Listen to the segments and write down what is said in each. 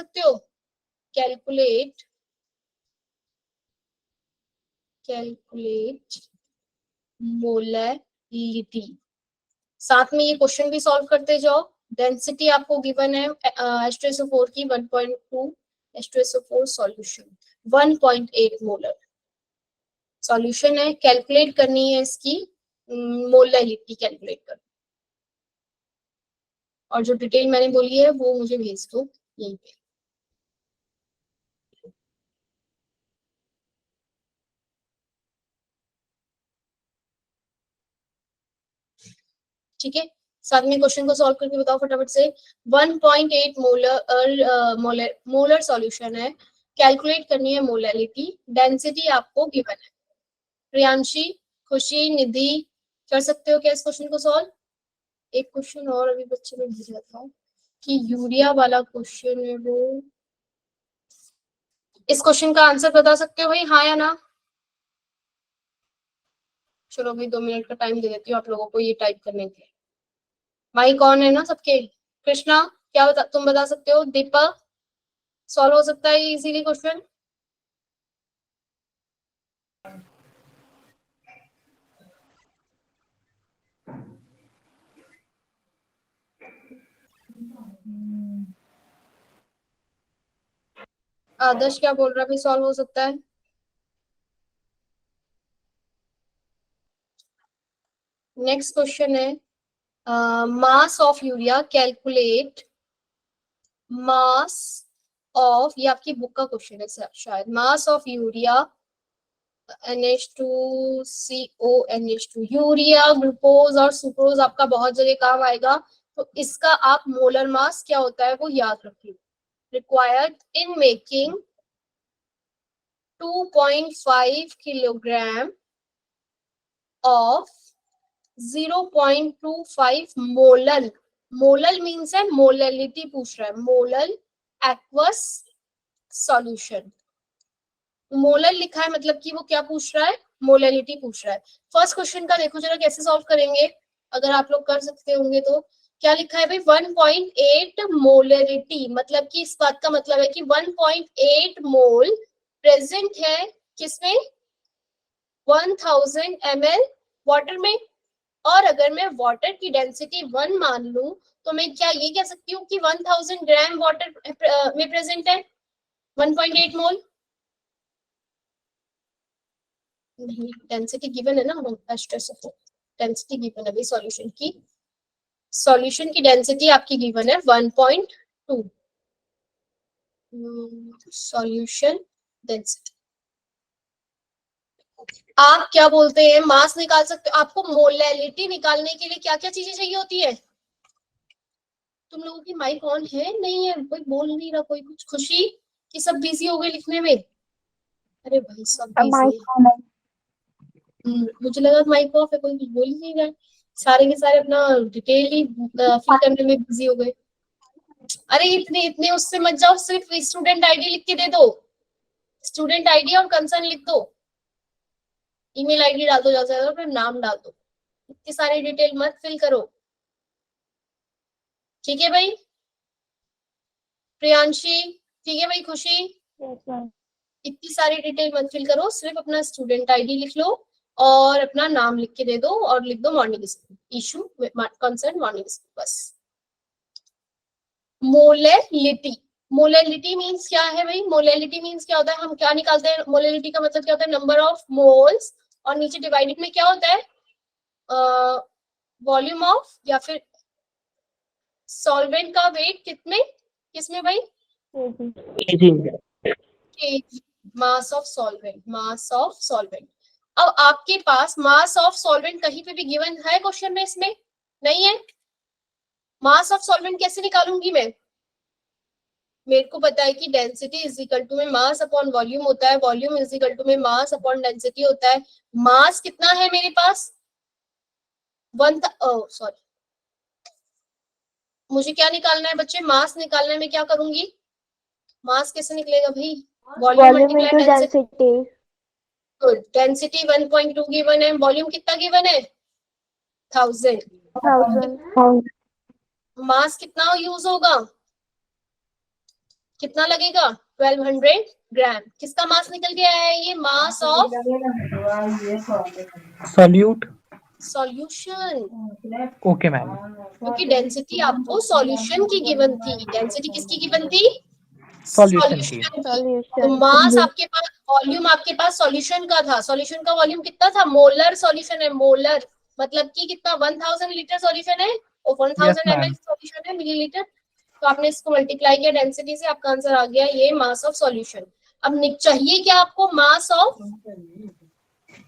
सकते हो? Calculate molality. साथ में ये क्वेश्चन भी सॉल्व करते जाओ। डेंसिटी आपको गिवन है H2SO4 की 1.2 H2SO4 सॉल्यूशन 1.8 मोलर सॉल्यूशन है। कैलकुलेट करनी है इसकी मोलैलिटी कैलकुलेट कर, और जो डिटेल मैंने बोली है वो मुझे भेज दो यहीं पे। ठीक है, साथ में क्वेश्चन को सॉल्व करके बताओ फटाफट से। 1.8 मोलर सॉल्यूशन है, कैलकुलेट करनी है मोलैलिटी, डेंसिटी आपको गिवन है। प्रियांशी, खुशी, निधि कर सकते हो क्या इस क्वेश्चन को सॉल्व? एक क्वेश्चन और अभी बच्चे ने भेजा था कि यूरिया वाला क्वेश्चन है वो। इस क्वेश्चन का आंसर बता सकते हो भाई, हाँ या ना? चलो भाई 2 मिनट का टाइम दे देती हूँ आप लोगों को ये टाइप करने के। माइक ऑन है ना सबके? कृष्णा क्या बता, तुम बता सकते हो? दीपक सॉल्व हो सकता है इजीली क्वेश्चन? आदर्श क्या बोल रहा है भाई, सॉल्व हो सकता है? नेक्स्ट क्वेश्चन है mass of urea, calculate mass of, ये आपकी बुक का क्वेश्चन है शायद। Mass of urea NH2CO NH2, urea glucose और सुक्रोज आपका बहुत जगह काम आएगा, तो इसका आप मोलर मास क्या होता है वो याद रखिए। Required in making 2.5 kilogram of 0.25 molal, molal means है मोलैलिटी पूछ रहा है, मोलल एक्वस सॉल्यूशन। मोलल लिखा है मतलब कि वो क्या पूछ रहा है, मोलैलिटी पूछ रहा है। फर्स्ट क्वेश्चन का देखो जरा कैसे सॉल्व करेंगे, अगर आप लोग कर सकते होंगे तो। क्या लिखा है भाई, 1.8 मोलैलिटी, मतलब कि इस बात का मतलब है कि 1.8 मोल प्रेजेंट है किसमें, 1000 ml वाटर में। और अगर मैं वाटर की डेंसिटी 1 मान लूं तो मैं क्या ये कह सकती हूँ कि 1000 ग्राम वाटर में प्रेजेंट है 1.8 मोल? नहीं, डेंसिटी गिवन है ना, डेंसिटी गिवन है भाई सॉल्यूशन की। सॉल्यूशन की डेंसिटी आपकी गिवन है 1.2 सॉल्यूशन डेंसिटी। आप क्या बोलते हैं, मास निकाल सकते हो? आपको मोलैलिटी निकालने के लिए क्या क्या चीजें चाहिए होती है? तुम लोगों की माइक ऑन है नहीं है? कोई बोल नहीं रहा, कोई कुछ। खुशी कि सब बिजी हो गए लिखने में? अरे भाई सब बिजी है। मुझे लगा माइक ऑफ है, कोई कुछ बोल ही नहीं रहा है। सारे के सारे अपना डिटेल ही फिल करने में बिजी हो गए। अरे इतने इतने उससे मत जाओ, सिर्फ स्टूडेंट आईडी लिख के दे दो, स्टूडेंट आईडी और कंसर्न लिख दो, ईमेल आईडी डाल दो ज्यादा से ज्यादा, फिर नाम डाल दो, इतनी सारी डिटेल मत फिल करो। ठीक है भाई प्रियांशी? ठीक है भाई खुशी? इतनी सारी डिटेल मत फिल करो, सिर्फ अपना स्टूडेंट आईडी लिख लो और अपना नाम लिख के दे दो, और लिख दो morning school, issue concern morning school, बस। मोलैलिटी, मोलैलिटी मींस क्या है भाई? मोलैलिटी मींस क्या होता है, हम क्या निकालते हैं? मोलैलिटी का मतलब क्या होता है, नंबर ऑफ मोल्स, और नीचे डिवाइडेड में क्या होता है, वॉल्यूम ऑफ, या फिर सॉल्वेंट का वेट कितने, किसमें भाई? मास of solvent, mass of solvent. अब आपके पास मास ऑफ सॉल्वेंट कहीं पे भी गिवन है क्वेश्चन में? इसमें नहीं है। मास ऑफ सॉल्वेंट कैसे निकालूंगी मैं? मेरे को पता है कि डेंसिटी इज इक्वल टू में मास अपॉन वॉल्यूम होता है, वॉल्यूम इज इक्वल टू में मास अपॉन डेंसिटी होता है। मास कितना है मेरे पास, सॉरी, मुझे क्या निकालना है बच्चे, मास निकालना है। मैं क्या करूंगी, मास कैसे निकलेगा भाई, volume multiply density. Good, density 1.2 given है, वॉल्यूम कितना गिवन है, 1000। मास कितना यूज होगा, कितना लगेगा 1200 ग्राम। किसका मास निकल के आया है ये? Mass of solute. Solution. Okay ma'am. क्योंकि डेंसिटी आपको सॉल्यूशन की गिवन थी। डेंसिटी किसकी गिवन थी? सॉल्यूशन की। सॉल्यूशन की। तो मास आपके पास, वॉल्यूम आपके पास सॉल्यूशन का था। सॉल्यूशन का वॉल्यूम कितना था? मोलर सॉल्यूशन है, मोलर मतलब कि कितना 1000 लीटर सॉल्यूशन है और 1000 ml सॉल्यूशन है मिलीलीटर। तो आपने इसको मल्टीप्लाई किया डेंसिटी से, आपका आंसर आ गया ये मास ऑफ सॉल्यूशन। अब चाहिए क्या आपको? मास ऑफ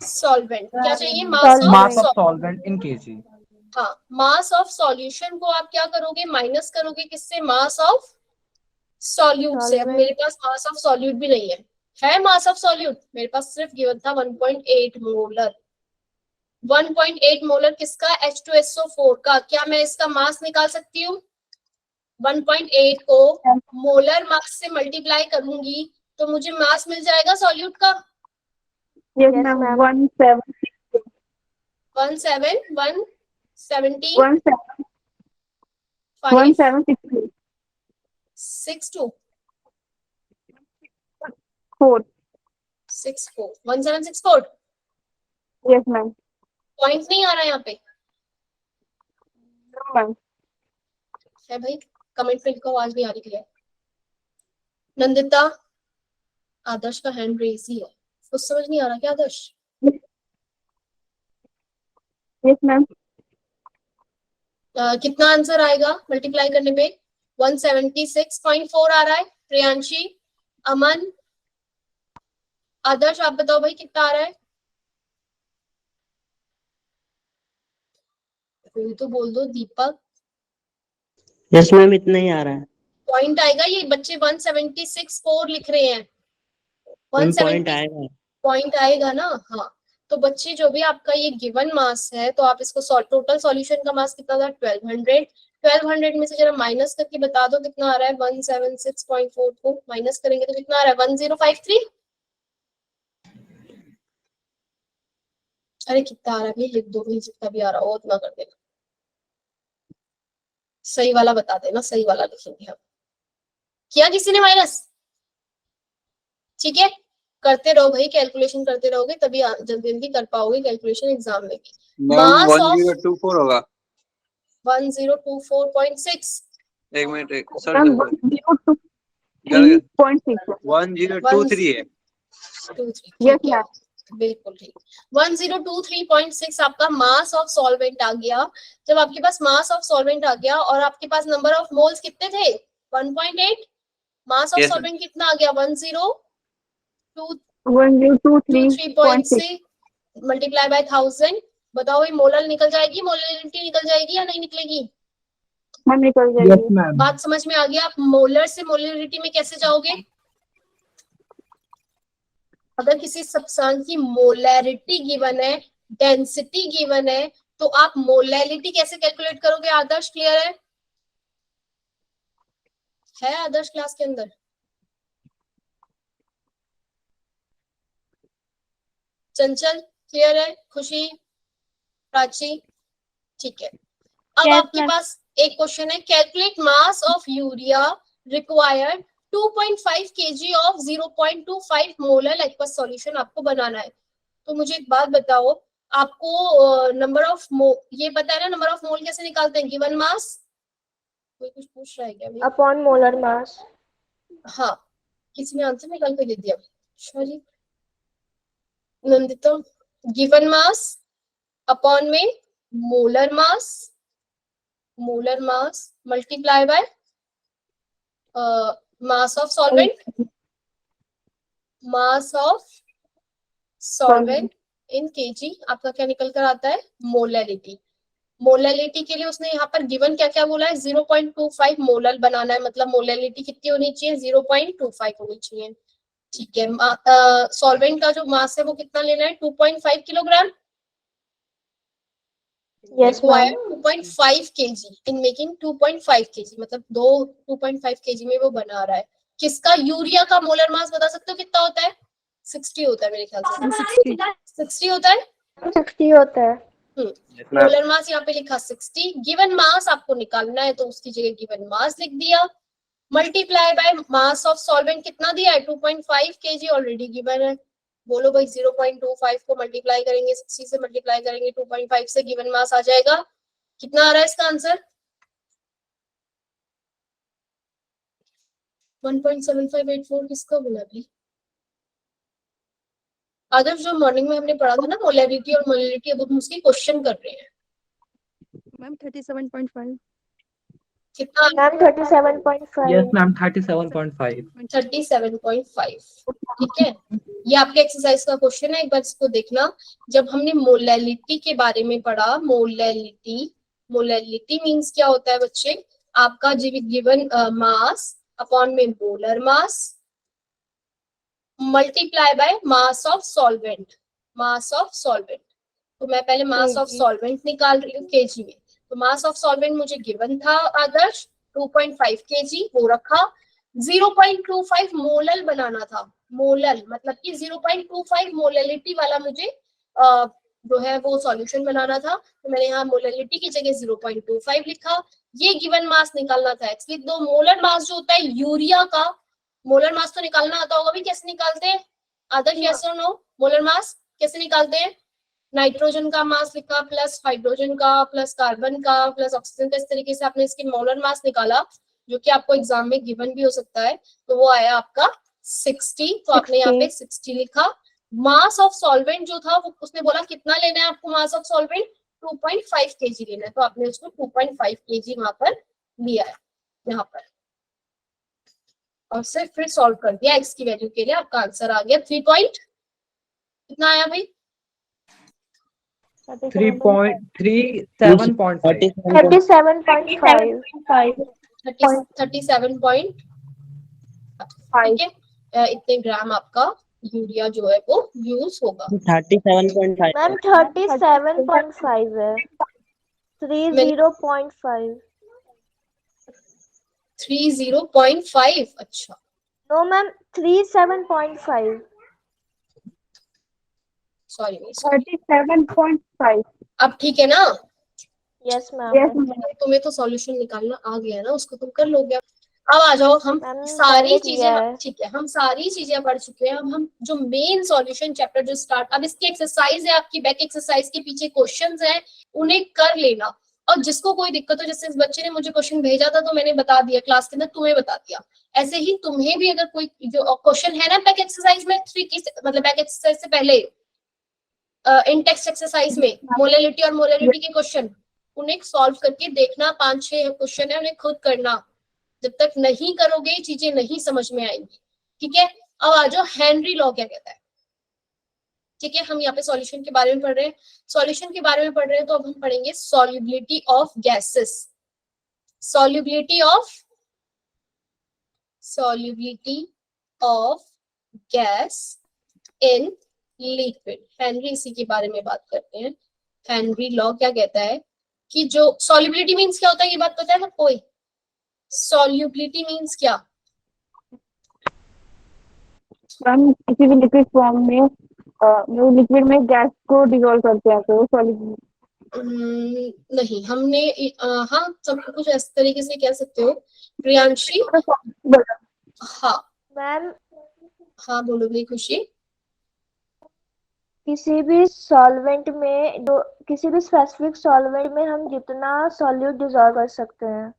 सॉल्वेंट। क्या चाहिए? मास ऑफ सॉल्वेंट इन केजी। हाँ, मास ऑफ सॉल्यूशन को आप क्या करोगे? माइनस करोगे किससे? मास ऑफ सॉल्यूट से। अब मेरे पास मास ऑफ सॉल्यूट भी नहीं है मास ऑफ सॉल्यूट मेरे पास सिर्फ गिवन था 1.8 मोलर। 1.8 मोलर किसका? H2SO4 का। क्या मैं इसका मास निकाल सकती हूँ? 1.8 को मोलर मास से मल्टीप्लाई करूंगी तो मुझे मास मिल जाएगा सॉल्यूट का। Yes, ma'am. 170. 1762 4. 1764। Yes, ma'am. Point नहीं आ रहा है यहाँ पे No, ma'am. है भाई? कमेंट में लिखो, आवाज नहीं आ रही है। नंदिता, आदर्श का हैंड रेज ही है, कुछ समझ नहीं आ रहा क्या आदर्श? Yes, ma'am. कितना आंसर आएगा मल्टीप्लाई करने पे? 176.4 आ रहा है। प्रियांशी, अमन, आदर्श आप बताओ भाई कितना आ रहा है? कोई तो बोल दो। दीपक? यस मैम, इतना ही आ रहा है। पॉइंट आएगा? ये बच्चे 176.4 लिख रहे हैं। 170 पॉइंट आएगा ना? हाँ, तो बच्चे जो भी आपका ये गिवन मास है, तो आप इसको टोटल सॉल्यूशन का मास कितना था? 1200। 1200 में से जरा माइनस करके बता दो कितना आ रहा है। 176.4 को माइनस करेंगे तो कितना आ रहा है? 1053। अरे कितना आ रहा है भाई? लिख दो भाई, जितना भी आ रहा हो उतना कर देना। सही वाला बता देना, सही वाला लिखेंगे हम। किया किसी ने माइनस? ठीक है, करते रहो भाई, कैलकुलेशन करते रहोगे तभी जल्दी जल्दी कर पाओगे कैलकुलेशन एग्जाम में भी। मास ऑफ 1024 होगा। 1024.6। एक मिनट, एक सर 102.6. 1023 है। 23 Yes, ठीक है, ma'am. बिल्कुल ठीक। 1023.6 आपका मास ऑफ सॉल्वेंट आ गया। जब आपके पास मास ऑफ सॉल्वेंट आ गया और आपके पास नंबर ऑफ मोल्स कितने थे? 1.8। मास ऑफ Yes, सॉल्वेंट कितना आ गया? 1023.6. 1023.6 मल्टीप्लाई बाय 1000। बताओ भाई, मोलर निकल जाएगी, मोलरिटी निकल जाएगी या नहीं निकलेगी? मैम निकल यस जाएगी. मैम। बात समझ में आ गया? आप मोलर से मोलरिटी में कैसे जाओगे? अगर किसी सब्सटेंस की मोलैरिटी गिवन है, डेंसिटी गिवन है, तो आप मोलैरिटी कैसे कैलकुलेट करोगे? आदर्श क्लियर है आदर्श क्लास के अंदर? चंचल क्लियर है? खुशी, प्राची, ठीक है। अब Yes, आपके ma'am. पास एक क्वेश्चन है, calculate mass of urea required 2.5 kg of 0.25 molar aqueous solution आपको बनाना है। तो मुझे एक बात बताओ, आपको नंबर ऑफ ये पता है ना नंबर ऑफ मोल कैसे निकालते हैं? Given mass. कोई कुछ पूछ रहा है क्या भाई? Upon molar mass. हाँ, किसी ने आंसर निकाल के दे दिया। Sorry Nandita, given mass upon में molar mass multiply by mass of solvent in kg. आपका क्या निकल कर आता है? मोलैरिटी। मोलैरिटी के लिए उसने यहाँ पर गिवन क्या क्या बोला है? 0.25 मोलर बनाना है, मतलब मोलैरिटी कितनी होनी चाहिए? 0.25 होनी चाहिए। ठीक है, सॉल्वेंट का जो मास है वो कितना लेना है? 2.5 kilogram. Yes, ma'am. 2.5 kg in making 2.5 kg, मतलब 2.5 kg में वो बना रहा है। किसका? यूरिया का मोलर मास बता सकते हो कितना होता है? 60 होता है मेरे ख्याल से। 60 होता है। 60 होता है. मोलर मास यहाँ पे लिखा 60। गिवन मास आपको निकालना है तो उसकी जगह गिवन मास लिख दिया। Multiply by mass of solvent कितना दिया है 2.5 kg ऑलरेडी गिवन है। बोलो भाई 0.25 को मल्टीप्लाई करेंगे 60 से मल्टीप्लाई करेंगे 2.5 से गिवन मास आ जाएगा। कितना आ रहा है इसका आंसर 1.7584। किसका बोला भाई आदर्श? जो मॉर्निंग में हमने पढ़ा था ना मोलैरिटी और मोलैरिटी, अब हम उसकी क्वेश्चन कर रहे हैं। मैम 37.5। कितना मैम 37.5। Yes ma'am 37.5। 37.5। ठीक है, ये आपके एक्सरसाइज का क्वेश्चन है, एक बार इसको देखना। जब हमने मोलैलिटी के बारे में पढ़ा, मोलैलिटी मींस क्या होता है बच्चे? आपका गिवन मास अपॉन में molar mass multiply by mass of solvent. Mass of solvent, तो मैं पहले मास ऑफ सॉल्वेंट निकाल रही हूँ केजी में। तो मास ऑफ सॉल्वेंट मुझे गिवन था आदर्श 2.5 kg, वो रखा। 0.25 मोलल बनाना था। मोलल मतलब कि 0.25 मोलैलिटी वाला मुझे जो है वो सॉल्यूशन बनाना था। तो मैंने यहाँ मोलैलिटी की जगह 0.25 लिखा। ये गिवन मास निकालना था एक्स लिख दो। मोलर मास जो होता है यूरिया का, मोलर मास तो निकालना आता होगा भी, कैसे निकालते हैं आदर्श? यस और नो? मोलर मास कैसे निकालते हैं? नाइट्रोजन का मास लिखा प्लस हाइड्रोजन का प्लस कार्बन का प्लस ऑक्सीजन का, इस तरीके से आपने इसके मोलर मास निकाला, जो कि आपको एग्जाम में गिवन भी हो सकता है। तो वो आया आपका 60। तो आपने यहाँ पे 60 लिखा। मास ऑफ सॉल्वेंट जो था वो उसने बोला कितना लेना है आपको मास ऑफ सॉल्वेंट 2.5 kg लेना है। तो आपने उसको 2.5 kg वहां पर लिया है यहाँ पर, और फिर सॉल्व कर दिया एक्स की वैल्यू के लिए। आपका आंसर आ गया 3 पॉइंट कितना आया भाई? 3.37.5। 37.5। 37.5। ठीक है, इतने ग्राम आपका यूरिया जो है वो यूज होगा। 37.5। मैम 37.5 है। 30.5। 30.5। अच्छा नो मैम 37.5। सॉरी 37.5। अब ठीक है ना? Yes ma'am. तुम्हें तो सॉल्यूशन निकालना आ गया ना, उसको तुम कर लोगे। अब आ जाओ, हम मैम, सारी पहले चीजें किया है। ठीक है, हम सारी चीजें पढ़ चुके हैं। अब हम जो मेन सॉल्यूशन चैप्टर जो स्टार्ट, अब इसकी एक्सरसाइज है आपकी, बैक एक्सरसाइज के पीछे क्वेश्चंस हैं, उन्हें कर लेना। और जिसको कोई दिक्कत हो, जैसे इस बच्चे ने मुझे क्वेश्चन भेजा था तो मैंने बता दिया क्लास के अंदर, तुम्हें बता दिया। ऐसे ही तुम्हें भी अगर कोई जो क्वेश्चन है ना बैक एक्सरसाइज में 3 की, मतलब बैक एक्सरसाइज से पहले इन टेक्स्ट एक्सरसाइज में मोलैलिटी और मोलैरिटी के क्वेश्चन, उन्हें सॉल्व करके देखना। 5-6 क्वेश्चन है, उन्हें खुद करना। जब तक नहीं करोगे चीजें नहीं समझ में आएंगी। ठीक है, अब आ जाओ हेनरी लॉ क्या कहता है। ठीक है, हम यहाँ पे सॉल्यूशन के बारे में पढ़ रहे हैं। सॉल्यूशन के बारे में पढ़ रहे हैं तो अब हम पढ़ेंगे solubility of gases. Solubility of gas in liquid. Henry इसी के बारे में बात करते हैं। हेनरी लॉ क्या कहता है कि जो सॉल्युबिलिटी मींस क्या होता है, ये बात पता है ना कोई? सॉल्युबिलिटी मींस क्या? हम किसी भी लिक्विड फॉर्म में लिक्विड में गैस को डिसॉल्व करते हैं तो सॉल्युबिलिटी। नहीं, हमने हाँ सब कुछ इस तरीके से कह सकते हो प्रियांशी। हाँ मैम हाँ बोलो भाई खुशी। किसी भी सॉल्वेंट में, जो किसी भी स्पेसिफिक सॉल्वेंट में हम जितना सॉल्यूट डिसॉल्व कर सकते हैं।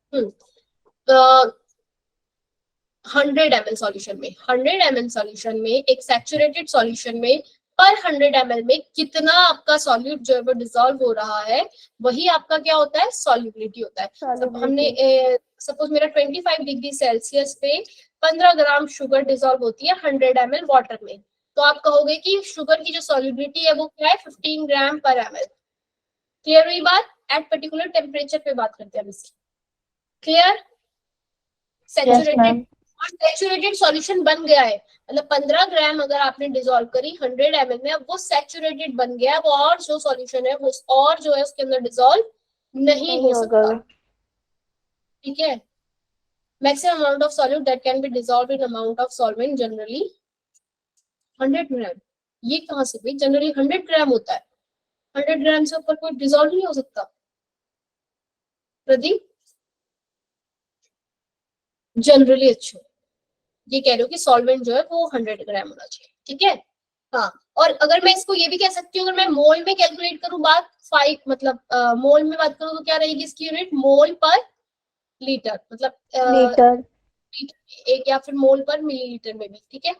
100 ml सॉल्यूशन में, 100 ml सॉल्यूशन में, एक सैचुरेटेड सॉल्यूशन में पर 100 ml में कितना आपका सॉल्यूट जो है वो डिसॉल्व हो रहा है, वही आपका क्या होता है? सॉल्युबिलिटी होता है। सब हमने सपोज मेरा 25 डिग्री सेल्सियस पे 15 ग्राम शुगर डिसॉल्व होती है 100 ml वाटर में, तो आप कहोगे कि शुगर की जो सॉल्युबिलिटी है वो क्या है? 15 ग्राम पर ml। क्लियर हुई बात? एट पर्टिकुलर टेम्परेचर पे बात करते हैं हम इसकी। क्लियर? सैचुरेटेड और सैचुरेटेड सॉल्यूशन बन गया है, मतलब 15 ग्राम अगर आपने डिसॉल्व करी 100 ml में, अब वो सैचुरेटेड बन गया है, वो और जो सॉल्यूशन है वो और जो है उसके अंदर डिसॉल्व नहीं हो सकता। ठीक है, maximum amount of solute that can be dissolved in amount of solvent generally 100 ग्राम। ये कहाँ से भाई? जनरली 100 ग्राम होता है, 100 ग्राम से ऊपर कोई डिसॉल्व नहीं हो सकता। प्रदीप जनरली अच्छे हो। ये कह रहे हो कि सॉल्वेंट जो है वो 100 ग्राम होना चाहिए, ठीक है। हाँ, और अगर मैं इसको ये भी कह सकती हूँ, अगर मैं मोल में कैलकुलेट करूँ बात 5 मतलब मोल में बात करूँ तो क्या रहेगी इसकी यूनिट, मोल पर लीटर, मतलब लीटर। एक, या फिर मोल पर मिलीलीटर में भी, ठीक है।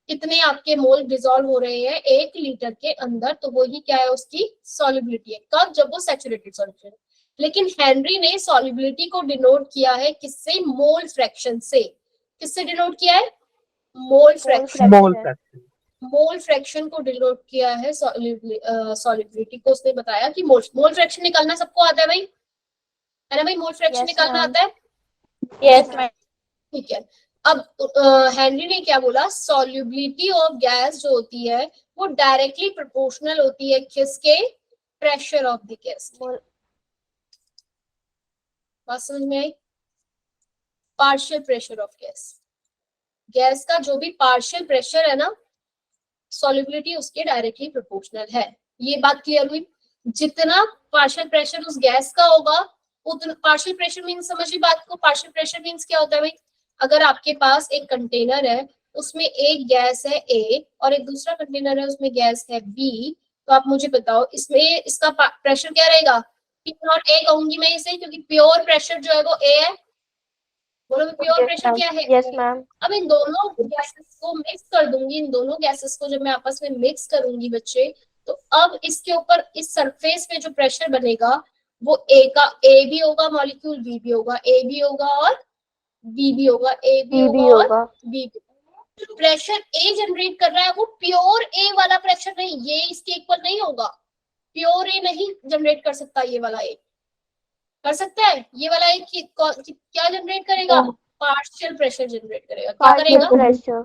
कितने आपके मोल डिसॉल्व हो रहे हैं 1 लीटर के अंदर, तो वही क्या है उसकी सॉल्युबिलिटी है। कब, जब वो सैचुरेटेड सॉल्यूशन। लेकिन हेनरी ने सॉल्युबिलिटी को डिनोट किया है किससे, मोल फ्रैक्शन से। किससे डिनोट किया है, mole fraction. Mole fraction. Mole fraction को डिनोट किया है सॉल्युबिलिटी को। उसने बताया कि मोल फ्रैक्शन निकालना सबको आता है भाई, है ना भाई, मोल फ्रैक्शन Yes, निकालना ma'am. आता है, यस मैम। ठीक है। अब हेनरी ने क्या बोला, सॉल्युबिलिटी ऑफ गैस जो होती है वो डायरेक्टली प्रोपोर्शनल होती है किसके, प्रेशर ऑफ द गैस। बात समझ में आई, partial pressure of gas, gas का जो भी पार्शियल प्रेशर है ना, सॉल्युबिलिटी उसके डायरेक्टली प्रोपोर्शनल है। ये बात क्लियर हुई। जितना पार्शियल प्रेशर उस गैस का होगा उतना, पार्शियल प्रेशर मीन्स समझिए बात को, पार्शियल प्रेशर मीन्स क्या होता है भाई, अगर आपके पास एक कंटेनर है उसमें एक गैस है ए और एक दूसरा कंटेनर है उसमें गैस है बी, तो आप मुझे बताओ इसमें इसका प्रेशर क्या रहेगा, पी नॉट ए कहूंगी मैं इसे, क्योंकि प्योर प्रेशर जो है वो ए है। बोलो प्योर प्रेशर क्या है, यस मैम। अब इन दोनों गैसेस को मिक्स कर दूंगी, इन दोनों गैसेस को जब मैं आपस में मिक्स करूंगी बच्चे, तो अब इसके ऊपर इस सरफेस पे जो प्रेशर बनेगा वो ए का, ए भी होगा मॉलिक्यूल, बी भी होगा, ए भी होगा और बी भी होगा, ए भी बी भी होगा और होगा। बी भी। प्रेशर ए जनरेट कर रहा है वो प्योर ए वाला प्रेशर नहीं, ये इसके इक्वल नहीं होगा, प्योर ए नहीं जनरेट कर सकता, ये वाला ए कर सकता है, ये वाला ए क्या जनरेट करेगा, पार्शियल प्रेशर जनरेट करेगा। क्या पार्शियल करेगा, प्रेशर।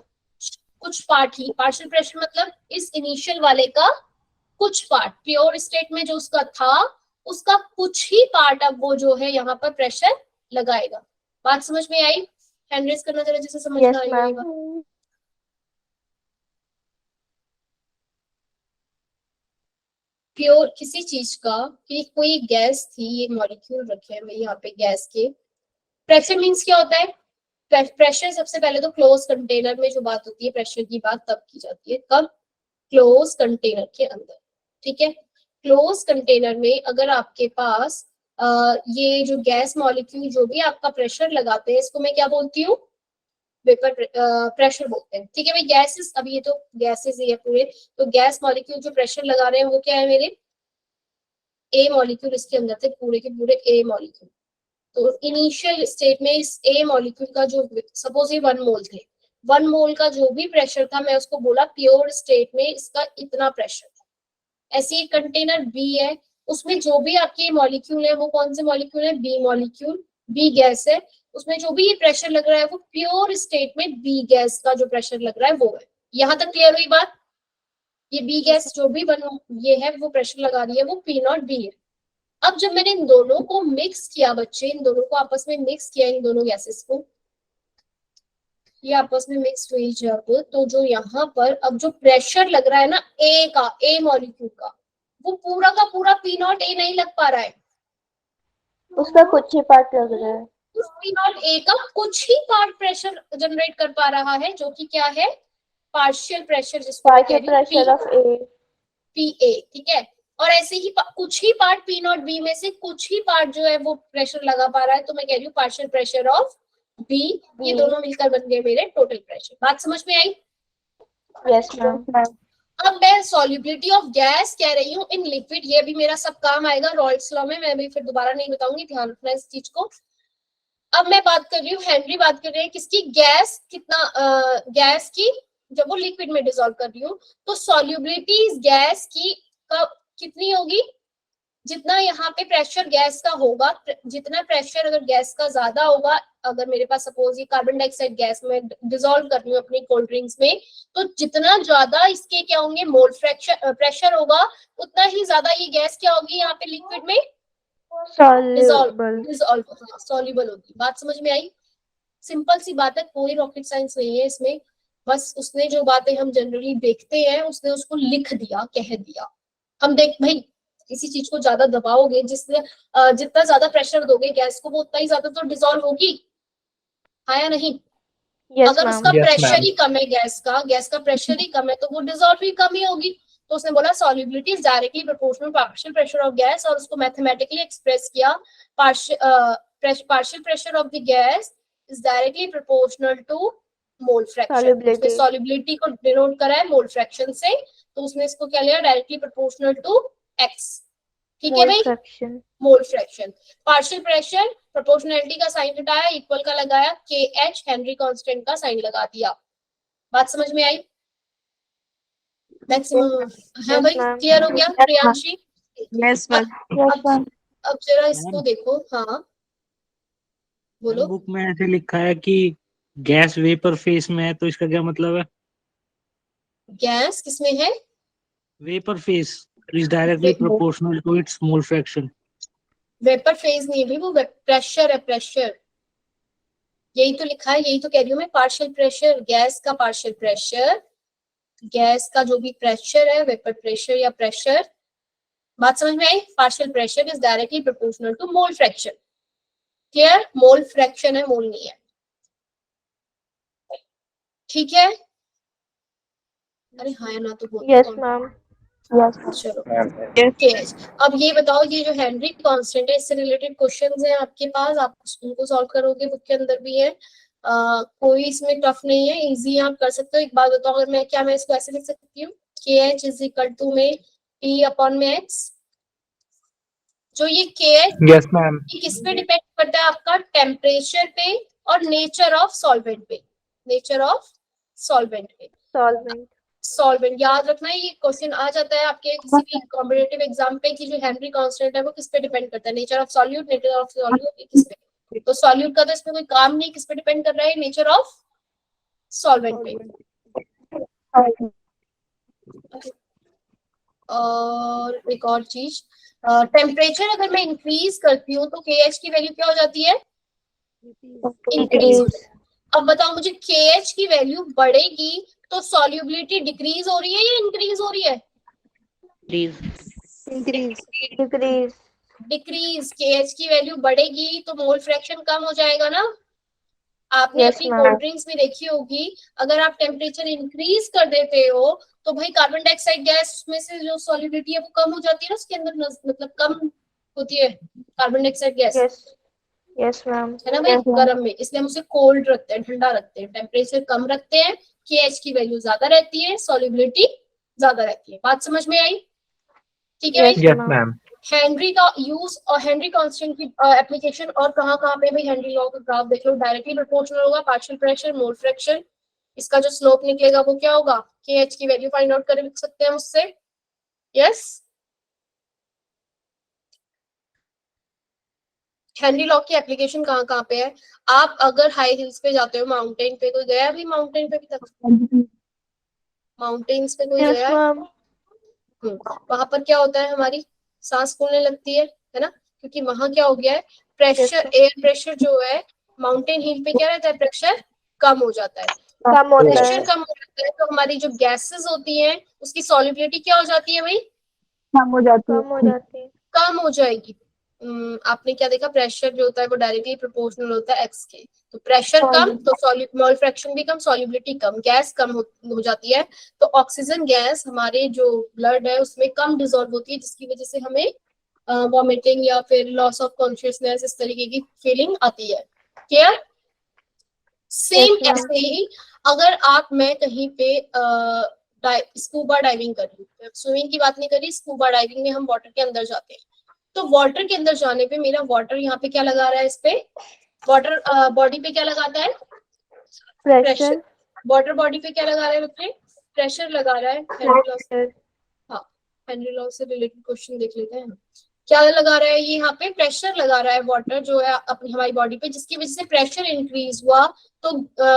कुछ पार्ट ही, पार्शियल प्रेशर मतलब इस इनिशियल वाले का कुछ पार्ट, प्योर स्टेट में जो उसका था उसका कुछ ही पार्ट अब वो जो है यहाँ पर प्रेशर लगाएगा। बात समझ में आई, हैंड रेज करना जरा जैसे समझ में यस आई मैम। होगा। प्योर किसी चीज का, कि कोई गैस थी, ये मॉलिक्यूल रखे हैं भाई यहाँ पे गैस के, प्रेशर मींस क्या होता है, प्रेशर सबसे पहले तो क्लोज कंटेनर में जो बात होती है प्रेशर की बात तब की जाती है, कब, क्लोज कंटेनर के अंदर, ठीक है। क्लोज कंटेनर में अगर आपके पास ये जो गैस मॉलिक्यूल जो भी आपका प्रेशर लगाते हैं इसको मैं क्या बोलती हूँ, वेपर प्रेशर बोलते हैं, ठीक है भाई। गैसेस, अब ये तो गैसेस ही है पूरे, तो गैस मॉलिक्यूल जो प्रेशर लगा रहे हैं वो क्या है मेरे, ए मॉलिक्यूल इसके अंदर थे, पूरे के पूरे ए मॉलिक्यूल। तो इनिशियल स्टेट में इस ए मॉलिक्यूल का जो, सपोज ये 1 मोल थे, 1 मोल का जो भी प्रेशर था मैं उसको बोला प्योर स्टेट में इसका इतना प्रेशर था। ऐसे एक कंटेनर बी है, उसमें जो भी आपके मॉलिक्यूल है वो कौन से मॉलिक्यूल है, बी मॉलिक्यूल, बी गैस है, उसमें जो भी ये प्रेशर लग रहा है वो प्योर स्टेट में बी गैस का जो प्रेशर लग रहा है वो है। यहाँ तक क्लियर हुई बात, ये बी गैस जो भी ये है वो प्रेशर लगा रही है वो पी नॉट बी है। अब जब मैंने इन दोनों को मिक्स किया बच्चे, इन दोनों को आपस में मिक्स किया, इन दोनों गैसेस को, ये आपस में मिक्स हुई जब, तो जो यहाँ पर अब जो प्रेशर लग रहा है ना ए का, ए मॉलिक्यूल का, वो पूरा का पूरा पी नॉट ए नहीं लग पा रहा है, उसका कुछ ही पार्ट लग रहा है। उस पी नॉट ए का कुछ ही पार्ट प्रेशर जनरेट कर पा रहा है, जो कि क्या है, पार्शियल प्रेशर, जिसको partial pressure of A, P A, ठीक है। और ऐसे ही कुछ ही पार्ट पी नॉट बी में से कुछ ही पार्ट जो है वो प्रेशर लगा पा रहा है, तो मैं कह रही हूँ पार्शियल प्रेशर ऑफ बी, ये दोनों मिलकर बन गए मेरे टोटल प्रेशर। बात समझ में आई, यस मैम। अब मैं सॉल्युबिलिटी ऑफ गैस कह रही हूँ इन लिक्विड, ये भी मेरा सब काम आएगा रॉल्ट्स लॉ में, मैं भी फिर दोबारा नहीं बताऊंगी, ध्यान रखना इस चीज को। अब मैं बात कर रही हूँ, हेनरी बात कर रहे हैं किसकी, गैस कितना, गैस की जब वो लिक्विड में डिसॉल्व कर रही हूँ, तो सॉल्युबिलिटी गैस की कितनी होगी, जितना यहाँ पे प्रेशर गैस का होगा, जितना प्रेशर अगर गैस का ज्यादा होगा, अगर मेरे पास सपोज ये कार्बन डाइऑक्साइड गैस में डिसॉल्व कर रही हूँ अपनी कोल्ड ड्रिंक्स में, तो जितना ज्यादा इसके क्या होंगे मोल प्रेशर होगा, उतना ही ज्यादा ये गैस क्या होगी यहाँ पे लिक्विड में, सॉल्युबल होगी। बात समझ में आई, सिंपल सी बात है, कोई रॉकेट साइंस नहीं है इसमें, बस उसने जो बातें हम जनरली देखते हैं उसने उसको लिख दिया, कह दिया। हम देख भाई किसी चीज को ज्यादा दबाओगे, जिसने जितना ज्यादा प्रेशर दोगे गैस को वो उतना ही ज्यादा तो डिसॉल्व होगी, हाँ या नहीं? यस अगर मैम। उसका Yes, प्रेशर ma'am. ही कम है, गैस का प्रेशर ही कम है, तो वो डिजॉल्व ही कम ही होगी। तो उसने बोला solubility is directly proportional partial pressure of gas, और उसको मैथमेटिकली एक्सप्रेस किया, partial pressure of the gas is directly proportional to mole fraction. उसने Solubility. सॉल्युबिलिटी को डिनोट करा है मोल फ्रैक्शन से, तो उसने इसको क्या लिया, डायरेक्टली प्रोपोर्शनल टू एक्स। ठीक है Mole भाई, fraction. Mole fraction. Partial pressure proportionality का साइन हटाया, इक्वल का लगाया, के एच हेनरी कांस्टेंट का साइन लगा दिया। बात समझ में आई? मैक्सिमम हाँ Yes, भाई, ma'am. क्लियर हो गया Priyanshi? Yes, ma'am. Yes, ma'am. अब जरा इसको देखो, हाँ बोलो। बुक में ऐसे लिखा है कि गैस वेपर फेस में है, तो इसका क्या मतलब है? गैस किसमें है? Vapour phase is directly proportional to its mole fraction. Vapour phase नहीं है भाई, वो प्रेशर है, प्रेशर। यही तो लिखा है, यही तो कह रही हूँ मैं, पार्शियल प्रेशर, गैस का पार्शियल प्रेशर, गैस का जो भी प्रेशर है, वेपर प्रेशर या प्रेशर। बात समझ में आई? Partial pressure is directly proportional to mole fraction. Clear? Mole fraction है, मोल नहीं है। ठीक है? अरे हाँ या ना तो बोलो। Yes, ma'am. Yes. चलो okay. अब ये बताओ, ये जो हेनरी कांस्टेंट है, इससे रिलेटेड क्वेश्चंस हैं आपके पास, आप उनको सॉल्व करोगे, बुक के अंदर भी है। कोई इसमें टफ नहीं है, इजी आप कर सकते हो। एक बात बताओ, अगर मैं इसको ऐसे लिख सकती हूँ, के एच इज इक्वल टू में टी अपॉन में एक्स। जो ये के एच Yes, ma'am. ये किस पे डिपेंड करता है? आपका टेम्परेचर पे और नेचर ऑफ सॉल्वेंट पे, नेचर ऑफ सॉल्वेंट पे। Solvent. सॉल्वेंट याद रखना, ये क्वेश्चन आ जाता है आपके किसी भी कॉम्पिटिटिव एग्जाम पे कि जो हेनरी कांस्टेंट है वो किस पे डिपेंड करता है, nature of solute, nature of solute किस पे। तो सॉल्यूट का तो इसमें कोई काम नहीं, किस पे डिपेंड कर रहा है, नेचर ऑफ सॉल्वेंट पे। और एक और चीज, टेम्परेचर अगर मैं इंक्रीज करती हूँ तो KH की वैल्यू क्या हो जाती है? इंक्रीज। अब बताओ मुझे, KH की वैल्यू बढ़ेगी तो सॉल्युबिलिटी डिक्रीज हो रही है या इंक्रीज हो रही है? Decrease. डिक्रीज। KH की वैल्यू बढ़ेगी तो मोल फ्रैक्शन कम हो जाएगा ना। आपने Yes, अपनी ma'am. कोल्ड ड्रिंक्स में देखी होगी, अगर आप टेम्परेचर इंक्रीज कर देते हो तो भाई कार्बन डाइऑक्साइड गैस में से जो सॉल्युबिलिटी है वो कम हो जाती है ना, उसके अंदर मतलब कम होती है carbon dioxide gas, Yes. Yes, ma'am. है ना भाई, गर्म में। इसलिए हम उसे कोल्ड रखते हैं, ठंडा रखते हैं, टेम्परेचर कम रखते हैं, KH की वैल्यू ज्यादा रहती है, सॉल्युबिलिटी ज्यादा रहती है। बात समझ में आई? ठीक है भाई। Yes, ma'am. हेनरी का यूज और हेनरी कांस्टेंट की एप्लीकेशन और कहाँ पे भाई, हेनरी लॉ का ग्राफ देख लो, डायरेक्टली प्रोपोर्शनल होगा पार्शियल प्रेशर मोल फ्रैक्शन। इसका जो स्लोप निकलेगा वो क्या होगा? KH की वैल्यू फाइंड आउट कर सकते हैं उससे। यस, हेनरी लॉ की एप्लीकेशन कहाँ पे है? आप अगर हाई हिल्स पे जाते हो, माउंटेन पे, कोई गया अभी माउंटेन पे? अभी तक माउंटेन्स पे कोई Yes, गया है? ma'am. वहां पर क्या होता है, हमारी सांस फूलने लगती है ना, क्योंकि वहां क्या हो गया है, प्रेशर, एयर प्रेशर जो है माउंटेन हिल पे क्या रहता है, प्रेशर कम हो जाता है। कम होता प्रेशर है. कम हो जाता है तो हमारी जो गैसेस होती हैं उसकी सॉल्युबिलिटी क्या हो जाती है भाई? कम हो जाती कम हो है। जाती है. कम हो जाएगी। आपने क्या देखा, प्रेशर जो होता है वो डायरेक्टली प्रोपोर्शनल होता है एक्स के। तो प्रेशर कम तो मोल फ्रैक्शन भी कम, सॉल्युबिलिटी कम, गैस कम हो जाती है। तो ऑक्सीजन गैस हमारे जो ब्लड है उसमें कम डिसॉल्व होती है, जिसकी वजह से हमें वॉमिटिंग या फिर लॉस ऑफ कॉन्शियसनेस इस तरीके की फीलिंग आती है। क्लियर? Same Yes, ma'am. ऐसे ही अगर मैं कहीं पे स्कूबा डाइविंग कर रही हूँ, स्विमिंग की बात नहीं कर रही, स्कूबा डाइविंग में हम वाटर के अंदर जाते हैं, तो वाटर के अंदर जाने पे मेरा वाटर यहाँ पे क्या लगा रहा है, इस पे वाटर बॉडी पे क्या लगाता है? Pressure. वाटर बॉडी पे क्या लगा रहा है बच्चे? प्रेशर लगा रहा है। हेनरी लॉ से, हाँ हेनरी लॉ से रिलेटेड क्वेश्चन देख लेते हैं। क्या लगा रहा है ये यहाँ पे? प्रेशर लगा रहा है वाटर जो है अपनी हमारी बॉडी पे, जिसकी वजह से प्रेशर इंक्रीज हुआ तो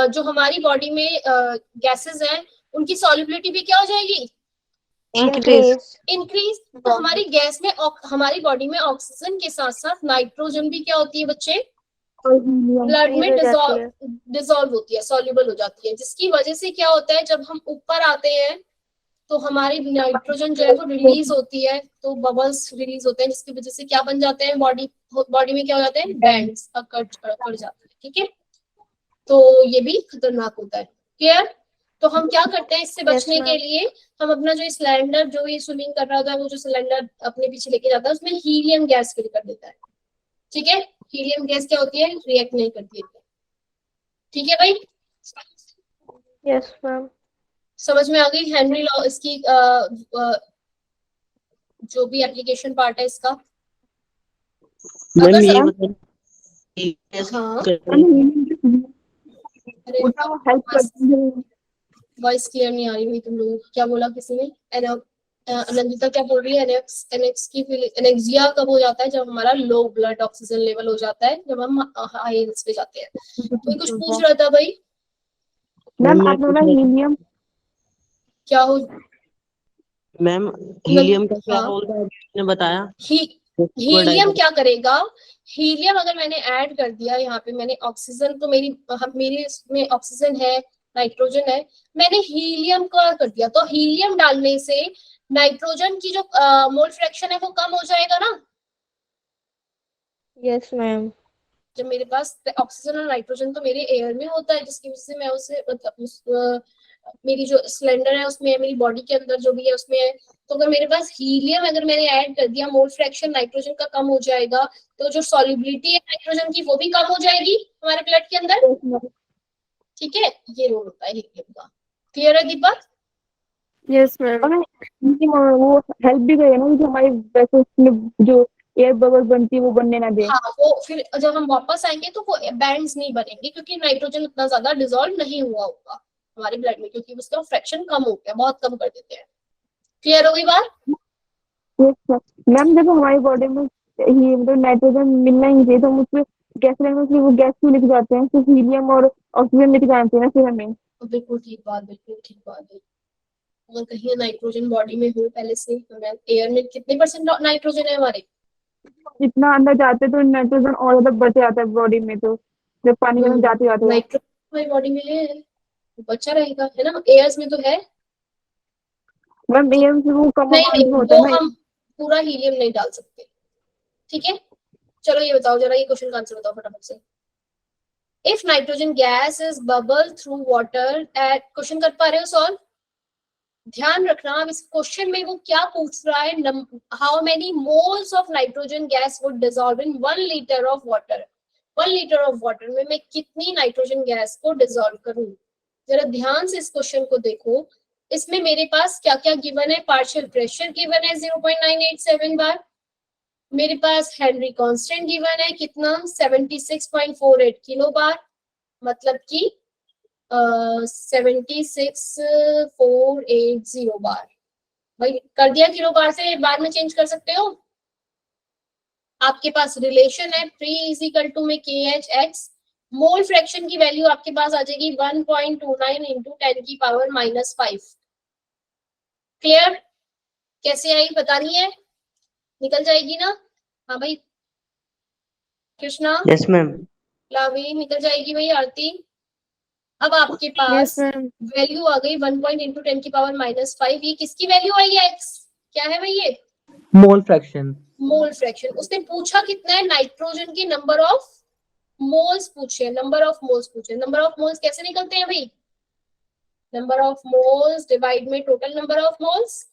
जो हमारी बॉडी में गैसेस हैं उनकी सॉल्युबिलिटी भी क्या हो जाएगी? Increase. इंक्रीज। तो हमारी गैस में हमारी बॉडी में ऑक्सीजन के साथ साथ नाइट्रोजन भी क्या होती है बच्चे? ब्लड में डिसॉल्व होती है, सॉल्युबल हो जाती है, जिसकी वजह से क्या होता है, जब हम ऊपर आते हैं तो हमारी नाइट्रोजन जो है वो रिलीज होती है, तो बबल्स रिलीज होते हैं, जिसकी वजह से क्या बन जाते हैं, बॉडी में क्या हो जाते हैं, बैंड्स अकर जाते हैं। ठीक है, तो ये भी खतरनाक होता है। क्लियर? तो हम क्या करते हैं इससे Yes, बचने के ma'am. लिए, हम अपना जो सिलेंडर जो ये स्विमिंग कर रहा होता है वो जो सिलेंडर अपने पीछे लेके जाता है उसमें हीलियम गैस फिल कर देता है। ठीक है, हीलियम गैस क्या होती है, रिएक्ट नहीं करती है। ठीक है भाई, Yes, ma'am. समझ में आ गई हेनरी लॉ इसकी जो भी एप्लीकेशन पार्ट है इसका। मैम अगर ये सब- बताइए कैसे हाँ, करते हैं? अरे हेल्प करती है। वॉइस क्लियर नहीं आ रही हुई तुम लोगों की। क्या बोला किसी ने? अनंदिता क्या बोल रही है? एनेक्स की एनेक्सिया कब हो जाता है? जब हमारा लो ब्लड ऑक्सीजन लेवल हो जाता है, जब हम हाई हेल्थ पे जाते हैं। कोई कुछ पूछ रहा था भाई, मैम मैं आप बोला हीलियम क्या हो? मैम हीलियम का क्या हाँ। रोल था आपने बताया? हीलियम क्या करेगा? हीलियम अगर मैंने ऐड कर दिया यहाँ पे, मैंने ऑक्सीजन तो मेरी इसमें ऑक्सीजन है, नाइट्रोजन है, मैंने हीलियम का कर दिया, तो हीलियम डालने से नाइट्रोजन की जो मोल फ्रैक्शन है वो कम हो जाएगा ना। Yes, ma'am. जब मेरे पास ऑक्सीजन और नाइट्रोजन तो मेरे एयर में होता है, जिसकी वजह से मैं उसे मतलब मेरी जो सिलेंडर है उसमें, मेरी बॉडी के अंदर जो भी है उसमें है, तो अगर मेरे पास हीलियम अगर मैंने ऐड कर दिया, मोल फ्रैक्शन नाइट्रोजन का कम हो जाएगा, तो जो सॉल्युबिलिटी है नाइट्रोजन की वो भी कम हो जाएगी हमारे ब्लड के अंदर। ठीक है, ये रोल होता है हीलियम का। क्लियर है दीपक? Yes, ma'am. और वो हेल्प भी करेगा ना कि हमारे वैसे में जो एयर बबल बनती है वो बनने ना दे। हाँ, वो फिर जब हम वापस आएंगे तो वो बैंड्स नहीं बनेंगे, क्योंकि नाइट्रोजन उतना ज्यादा डिसॉल्व नहीं हुआ होगा हमारे ब्लड में, क्योंकि उसका फ्रैक्शन कम हो गया, बहुत कम कर देते हैं। क्लियर हो गई बात? मैम जब हमारी बॉडी में ही मतलब नाइट्रोजन मिलना ही चाहिए तो हम उसमें गैस लेने के लिए वो गैस क्यों लेके जाते हैं? सिर्फ हीलियम और ऑक्सीजन लेके जाते हैं ना फिर हमें। तो बिल्कुल ठीक बात, बिल्कुल ठीक बात है। अगर कहीं नाइट्रोजन बॉडी में हो पहले से, एयर में कितने परसेंट नाइट्रोजन है हमारे? जितना अंदर जाते तो नाइट्रोजन और ज्यादा बच जाता है बॉडी में, तो जब पानी के अंदर जाते जाते नाइट्रोजन हमारी बॉडी में है, बचा रहेगा, है ना, एयर्स में तो है। मैम एयर से वो कम नहीं अमाउंट नहीं, में होता वो है ना। हम पूरा हीलियम नहीं डाल सकते। ठीक है, चलो ये बताओ जरा, ये क्वेश्चन का आंसर बताओ फटाफट से। If nitrogen gas is bubble through water at, question कर पा रहे हो सॉल्व? ध्यान रखना, अब इस क्वेश्चन में वो क्या पूछ रहा है, how many moles of nitrogen gas would dissolve in 1 litre of water. 1 litre of water में मैं कितनी नाइट्रोजन गैस को डिसॉल्व करूं? जरा ध्यान से इस क्वेश्चन को देखो। इसमें मेरे पास क्या क्या गिवन है? पार्शियल प्रेशर गिवन है 0.987 बार, मेरे पास हेनरी कांस्टेंट गिवन है कितना, 76.48 किलो बार, मतलब कि 76480 बार। भाई कर दिया किलो बार से, बार में चेंज कर सकते हो। आपके पास रिलेशन है P इज इक्वल टू में KH x, मोल फ्रैक्शन की वैल्यू आपके पास आ जाएगी 1.29 इंटू 10 की पावर -5। क्लियर? कैसे आई बतानी है? निकल जाएगी ना? हाँ भाई कृष्णा, यस मैम। लावी निकल जाएगी भाई, आरती। अब आपके Yes, पास ma'am. वैल्यू आ गई 1 इंटू 10 की पावर -5। ये किसकी वैल्यू आई है? x क्या है भाई? ये मोल फ्रैक्शन। मोल फ्रैक्शन। उसने पूछा कितना है? नाइट्रोजन की नंबर ऑफ मोल्स पूछे, नंबर ऑफ मोल्स पूछे। नंबर ऑफ मोल्स कैसे निकलते हैं भाई? नंबर ऑफ मोल्स डिवाइड में total number of moles.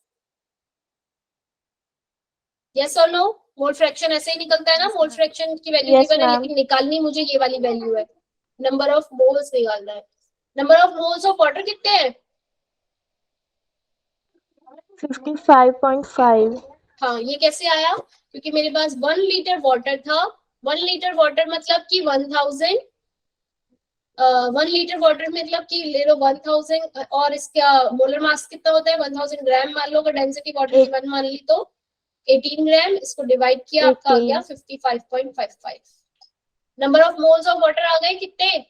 Yes और नो? मोल फ्रैक्शन ऐसे ही निकलता है ना? मोल फ्रैक्शन की वैल्यू Yes, गिवन है, ma'am. लेकिन निकालनी मुझे ये वाली वैल्यू है, नंबर ऑफ मोल्स निकालना है। Number of moles of water कितने हैं? 55.5. हाँ, ये कैसे आया? क्योंकि मेरे पास 1 लीटर वाटर था। 1 लीटर वाटर मतलब कि 1000, 1 लीटर वाटर मतलब कि ले लो 1000, और इसका मोलर मास कितना होता है? 1000 ग्राम मान लो, अगर डेंसिटी वाटर की 1 मान ली तो 18 ग्राम। इसको डिवाइड किया, आपका आ गया 55.55। Number of moles of water आ गए कितने?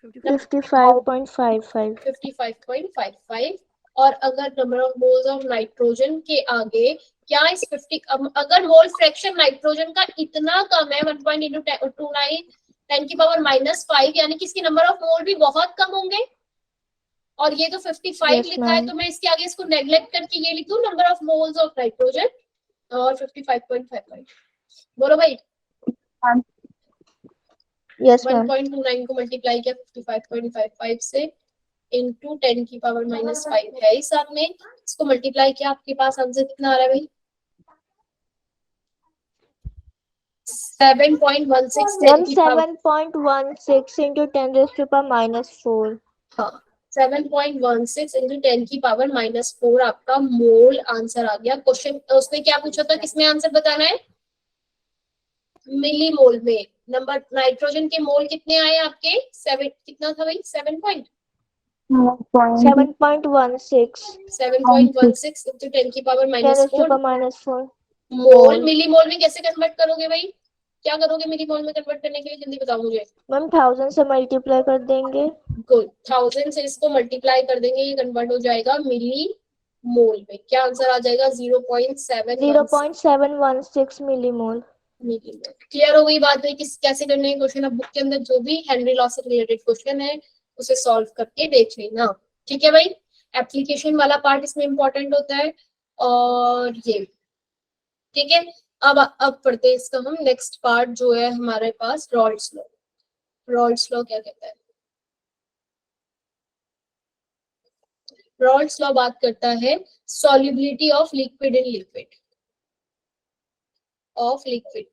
55.55. 55.55। और अगर number of moles of nitrogen के आगे क्या इस 50, अगर मोल फ्रैक्शन नाइट्रोजन का इतना कम है 1.29 10 की पावर -5, यानी कि इसकी नंबर ऑफ मोल भी बहुत कम होंगे। और ये तो 55 Yes, लिखा है, ma'am. तो मैं इसके आगे इसको नेग्लेक्ट करके ये लिख दूं, number of moles of nitrogen और 55.55। बोलो भाई। यस मैम 1.29 को मल्टीप्लाई किया 55.55 से इंटू 10 की पावर -5 है इस साथ में, इसको मल्टीप्लाई किया, आपके पास आंसर कितना आ रहा है भाई? 7.16 मैम 10 की power 7.16 into 10 raised to power -4 हाँ 7.16 इंटू 10 की पावर -4 आपका मोल आंसर आ गया। क्वेश्चन उसने क्या पूछा था, किसमें आंसर बताना है? मिली मोल में। नंबर नाइट्रोजन के मोल कितने आए आपके? 7 कितना था भाई? 7.16 इंटू 10 की पावर 10 raised to -4 power -4 मोल। मिली मोल में कैसे कन्वर्ट करोगे भाई? क्या करोगे मिली मोल में कन्वर्ट करने के लिए? जल्दी बताओ मुझे। मैम 1000 से मल्टीप्लाई कर देंगे। गुड, 1000 से इसको मल्टीप्लाई कर देंगे, ये कन्वर्ट हो जाएगा मिली मोल में। क्या आंसर आ जाएगा? 0.716 मिलीमोल। क्लियर हो गई बात है किस कैसे करने है क्वेश्चन? अब बुक के अंदर जो भी हेनरी लॉ से रिलेटेड क्वेश्चन है उसे सॉल्व करके देख लेना, ठीक है भाई। एप्लीकेशन वाला पार्ट इसमें इंपॉर्टेंट होता है और ये ठीक है। अब पढ़ते हैं इसका हम नेक्स्ट पार्ट जो है हमारे पास रॉल्स लॉ। रॉल्स लॉ क्या कहता है? रॉल्स लॉ बात करता है solubility of liquid in liquid of liquid.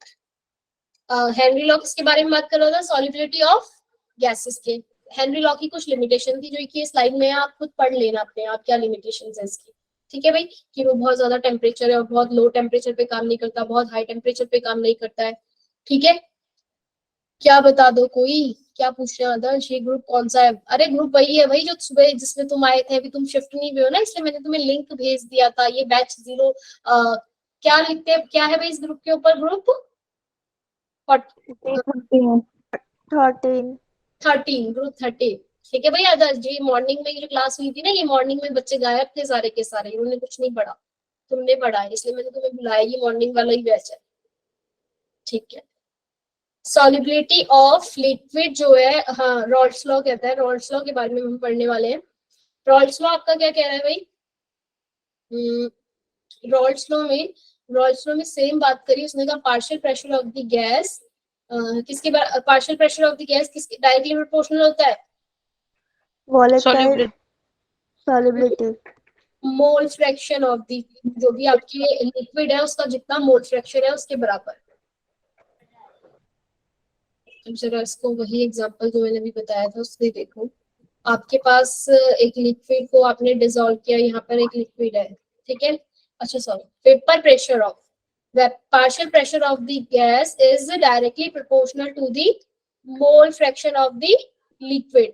Henry law किसके बारे में बात कर रहा था? सॉल्युबिलिटी ऑफ गैसेस के। हेनरी लॉ की कुछ लिमिटेशन थी जो कि स्लाइड में है, आप खुद पढ़ लेना अपने आप क्या लिमिटेशंस है इसकी, ठीक है भाई। कि वो बहुत ज्यादा टेम्परेचर है और बहुत लो टेम्परेचर पे काम नहीं करता, बहुत हाई टेम्परेचर पे काम नहीं करता है, ठीक है। क्या बता दो कोई, क्या पूछ रहे हैं आदर्श? ये ग्रुप कौन सा है? अरे ग्रुप वही है भाई जो सुबह जिसमें तुम आए थे, अभी तुम शिफ्ट नहीं हुए हो ना, इसलिए मैंने तुम्हें लिंक भेज दिया था। ये बैच 0 क्या लिखते हैं, क्या है भाई इस ग्रुप के ऊपर? ग्रुप 13 ग्रुप 13, ठीक है भाई आदर्श जी। मॉर्निंग में जो क्लास हुई थी ना, ये मॉर्निंग में बच्चे गायब थे सारे के सारे, इन्होंने कुछ नहीं पढ़ा, तुमने पढ़ा है, इसलिए मैंने तुम्हें बुलाया। ये मॉर्निंग वाला ही बैच है, ठीक है। सॉल्युबिलिटी ऑफ लिक्विड जो है, हाँ रॉल्स लॉ कहता है। रॉल्स लॉ के बारे में हम पढ़ने वाले हैं। रॉल्स लॉ आपका क्या कह रहा है भाई? रॉल्स लॉ में सेम बात करी उसने कहा partial pressure of the gas किसके partial pressure of the gas किसके डायरेक्टली प्रोपोर्शनल होता है? Volatile solubility mole fraction of the, जो भी आपके लिक्विड है उसका जितना मोल फ्रैक्शन है उसके बराबर। अब जरा इसको वही एग्जांपल जो मैंने अभी बताया था उससे देखो। आपके पास एक लिक्विड को आपने डिसॉल्व किया, यहाँ पर एक लिक्विड है, ठीक है। अच्छा sorry, vapour pressure of partial pressure of the gas is directly proportional to the mole fraction of the liquid,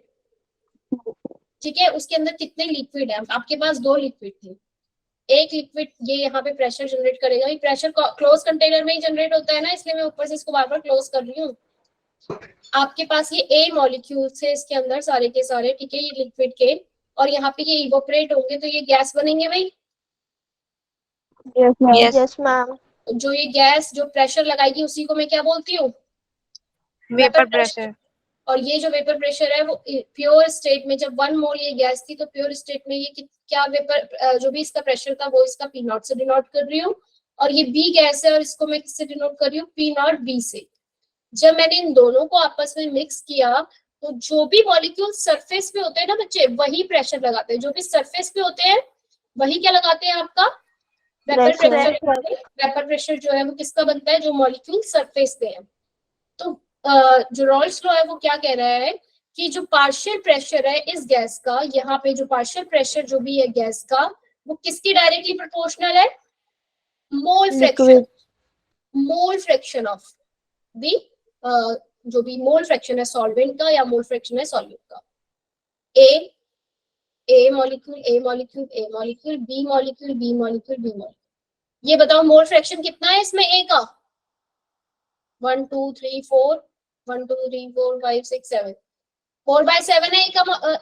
ठीक है। उसके अंदर कितने लिक्विड है? आपके पास 2 लिक्विड थे। एक लिक्विड ये यहाँ पे प्रेशर जनरेट करेगा, ये प्रेशर क्लोज कंटेनर में ही जनरेट होता है ना, इसलिए मैं ऊपर से इसको बार बार क्लोज कर रही हूँ। आपके पास ये ए मॉलिक्यूल से इसके अंदर सारे के सारे, ठीक है, ये लिक्विड के, और यहाँ पे ये इवोपरेट होंगे तो ये गैस बनेंगे भाई। Yes ma'am. जो ये गैस जो प्रेशर लगाएगी उसी को मैं क्या बोलती हूँ? Vapour pressure. और ये जो वेपर प्रेशर है वो प्योर स्टेट में, जब 1 मोल ये गैस थी तो प्योर स्टेट में ये क्या वेपर जो भी इसका प्रेशर था वो इसका पी नॉट से डिनोट कर रही हूँ, और ये बी गैस है और इसको मैं किससे डिनोट कर रही हूँ? पी नॉट बी से। जब मैंने इन दोनों को आपस में मिक्स किया तो जो भी मॉलिक्यूल सरफेस पे होते हैं ना बच्चे, वही प्रेशर लगाते हैं। जो भी सरफेस पे होते हैं वही क्या लगाते हैं? आपका वेपर प्रेशर। वेपर प्रेशर जो है वो किसका बनता है? जो मॉलिक्यूल सरफेस पे है। तो जो रॉल्स लॉ है वो क्या कह रहा है कि जो पार्शियल प्रेशर है इस गैस का, यहाँ पे जो पार्शियल प्रेशर जो भी है गैस का, वो किसकी डायरेक्टली प्रोपोर्शनल है? Mole fraction. Mole fraction of the जो भी मोल फ्रैक्शन है सॉल्वेंट का या मोल फ्रैक्शन है सॉल्यूट का। A molecule A molecule A molecule B molecule B molecule B molecule. ये बताओ मोल फ्रैक्शन कितना है इसमें ए का? 1 2 3 4 1 2 3 4 5 6 7 4/7 है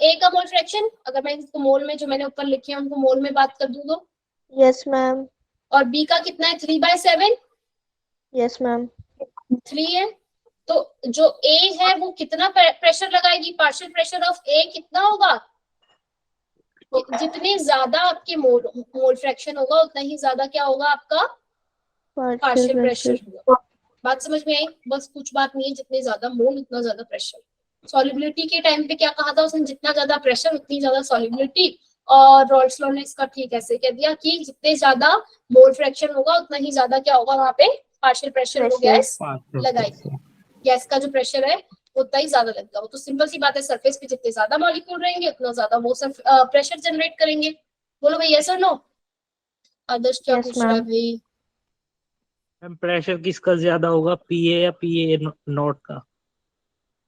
ए का मोल फ्रैक्शन। अगर मैं इसको मोल में जो मैंने ऊपर लिखे हैं उनको मोल में बात कर दूं तो? Yes ma'am. और बी का कितना है? 3/7। Yes ma'am. 3 है। तो जो ए है वो कितना प्रेशर लगाएगी? पार्शियल प्रेशर ऑफ ए कितना होगा? जितने ज्यादा आपके मोल फ्रैक्शन होगा उतना ही ज्यादा क्या होगा? आपका पार्शियल प्रेशर होगा। बात समझ में आई? बस कुछ बात नहीं है, जितने ज्यादा मोल उतना ज्यादा प्रेशर। सॉल्युबिलिटी के टाइम पे क्या कहा था उसने, जितना ज्यादा प्रेशर उतनी ज्यादा सॉल्युबिलिटी। और रॉल्स लॉ ने इसका ठीक ऐसे कह दिया कि जितने ज्यादा मोल फ्रैक्शन होगा उतना ही ज्यादा क्या होगा वहां पे पार्शियल प्रेशर वो गैस लगाएगी। गैस का जो प्रेशर है उतना ही ज्यादा लगता है। तो सिंपल सी बात है, सरफेस पे जितने ज्यादा मॉलिक्यूल रहेंगे उतना ज्यादा वो प्रेशर जनरेट करेंगे। बोलो भाई यस और नो? आदर्श क्या Yes, पूछ रहा है ma'am. भाई? मैम प्रेशर किसका ज्यादा होगा, पीए या पीए नॉट का?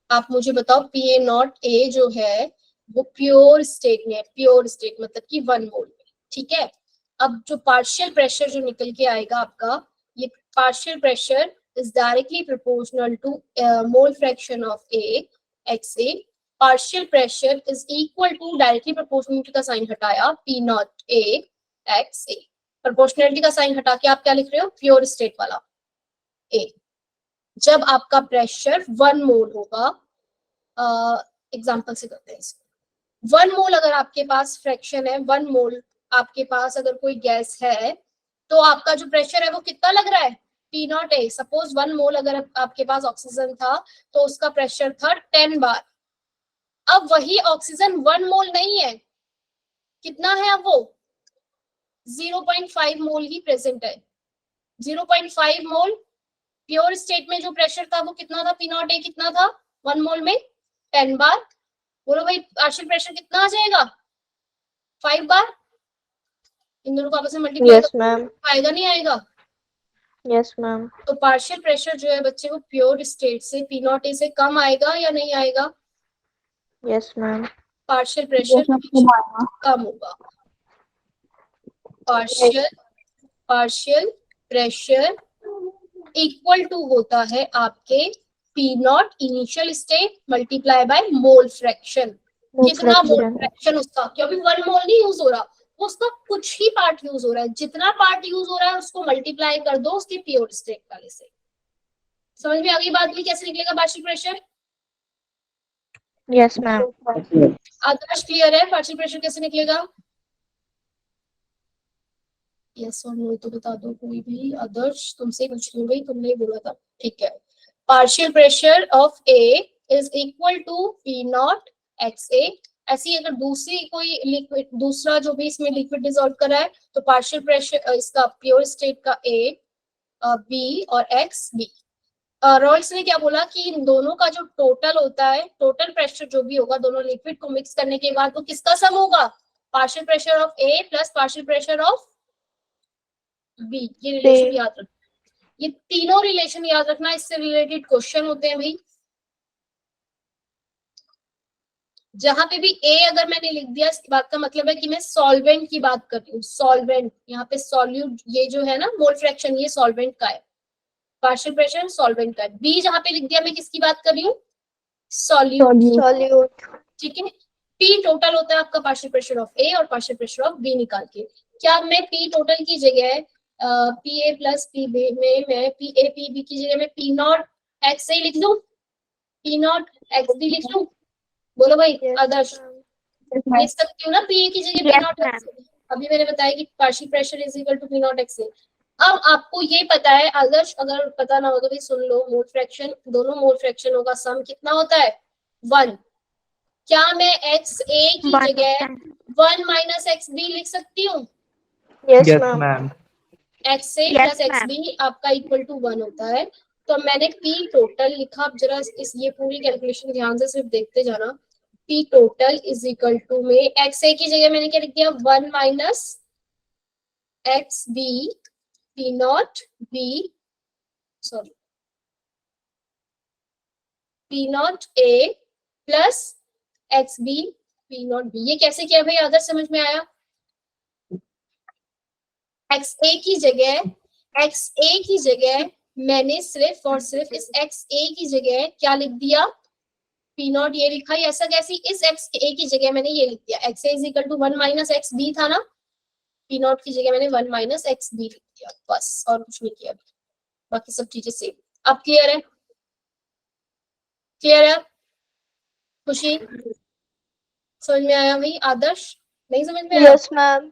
आप मुझे बताओ, पीए नॉट ए जो है वो प्योर स्टेट में है, प्योर स्टेट मतलब कि 1 मोल में, ठीक है। अब जो पार्शियल प्रेशर जो निकल के आएगा आपका, ये partial pressure is directly proportional to mole fraction of A X A. Partial pressure is equal to, directly proportionality का साइन हटाया, P naught A X A. Proportionality का साइन हटा के आप क्या लिख रहे हो, प्योर स्टेट वाला ए। जब आपका प्रेशर 1 मोल होगा, एग्जांपल से करते हैं इसको। 1 मोल अगर आपके पास फ्रैक्शन है, 1 मोल आपके पास अगर कोई गैस है, तो आपका जो प्रेशर है वो कितना लग रहा है, पी नॉट ए। सपोज 1 मोल अगर आपके पास ऑक्सीजन था तो उसका प्रेशर था 10 बार। अब वही ऑक्सीजन 1 मोल नहीं है, कितना है अब वो 0.5 मोल ही प्रेजेंट है। 0.5 मोल प्योर स्टेट में जो प्रेशर था वो कितना था, पी नॉट ए कितना था 1 मोल में, 10 बार। बोलो भाई पार्शियल प्रेशर कितना आ जाएगा, 5 बार। इन दोनों को आपस में मल्टीप्लाई Yes, ma'am. आएगा नहीं आएगा? Yes, ma'am. तो पार्शियल प्रेशर जो है बच्चे वो प्योर स्टेट से पी नॉट ए से कम आएगा या नहीं आएगा? Yes, ma'am. पार्शियल प्रेशर कम होगा। पार्शियल प्रेशर इक्वल टू होता है आपके P not initial state multiply by mole fraction. Mole कितना मोल fraction. फ्रैक्शन उसका, क्योंकि 1 मोल नहीं यूज हो रहा, उसका कुछ ही पार्ट यूज हो रहा है। जितना पार्ट यूज हो रहा है उसको मल्टीप्लाई कर दो उसके प्योर स्टेट वाले से। समझ में आ गई बात भी, कैसे निकलेगा पार्शियल प्रेशर? Yes, ma'am. आदर्श क्लियर है पार्शियल प्रेशर कैसे निकलेगा? यस और नो तो बता दो कोई भी। आदर्श तुमसे कुछ नहीं गई, तुमने ही बोला था, ठीक है। Partial pressure of A is equal to P nought X A. ऐसी अगर दूसरी कोई लिक्विड, दूसरा जो भी इसमें लिक्विड डिसॉल्व करा है, तो पार्शियल प्रेशर इसका प्योर स्टेट का ए बी और एक्स बी। रॉल्स ने क्या बोला कि इन दोनों का जो टोटल होता है, टोटल प्रेशर जो भी होगा दोनों लिक्विड को मिक्स करने के बाद वो किसका सम होगा, partial pressure of A plus partial pressure of B. ये रिलेशन याद रखना, ये तीनों रिलेशन याद रखना, इससे रिलेटेड क्वेश्चन होते हैं भाई। जहां पे भी ए अगर मैंने लिख दिया इसकी बात का मतलब है कि मैं सॉल्वेंट की बात कर रही हूँ। सॉल्वेंट यहाँ पे सॉल्यूट, ये जो है ना मोल फ्रैक्शन, ये सॉल्वेंट का है। पार्शियल प्रेशर सॉल्वेंट का है। बी जहां पे लिख दिया मैं किसकी बात कर रही हूँ, सॉल्यूट। Solute. ठीक है। पी टोटल होता है आपका पार्शियल प्रेशर ऑफ ए और पार्शियल प्रेशर ऑफ बी निकाल के। क्या मैं पी टोटल की जगह P A plus P B में मैं पी ए पी बी की जगह में पी नॉट एक्स ए लिख दूं, पी नॉट एक्स बी लिख दूं? बोलो भाई आदर्श, लिख सकती हूँ ना पी ए की जगह पी नॉट एक्स ए। अभी मैंने बताया कि partial pressure is equal to P nought X A. अब आपको ये पता है आदर्श, अगर पता ना हो तो भी सुन लो, मोल फ्रैक्शन, दोनों मोल फ्रैक्शनों का सम कितना होता है, 1। क्या मैं एक्स ए की जगह 1 माइनस एक्स बी लिख सकती हूँ? Yes, Yes, ma'am. ma'am. X A plus X B आपका इक्वल टू 1 होता है। तो मैंने पी टोटल लिखा। अब जरा इस ये पूरी कैलकुलेशन ध्यान से सिर्फ देखते जाना। P total is equal to में एक्स ए की जगह मैंने क्या लिख दिया, 1 minus X B P naught B, sorry P naught A plus X B P naught B. ये कैसे किया भाई, अगर समझ में आया? एक्स ए की जगह मैंने सिर्फ और सिर्फ इस एक्स ए की जगह क्या लिख दिया, पी नॉट ये लिखा। ऐसा कैसी, इस एक्स ए की जगह मैंने ये लिख दिया, X A is equal to 1 minus X B था ना, पी नॉट की जगह मैंने 1 माइनस एक्स बी लिख दिया, बस और कुछ नहीं किया। बाकी सब चीजें सेम। अब क्लियर है? क्लियर है? खुशी समझ में आया भाई? आदर्श नहीं समझ में आया? Yes, ma'am.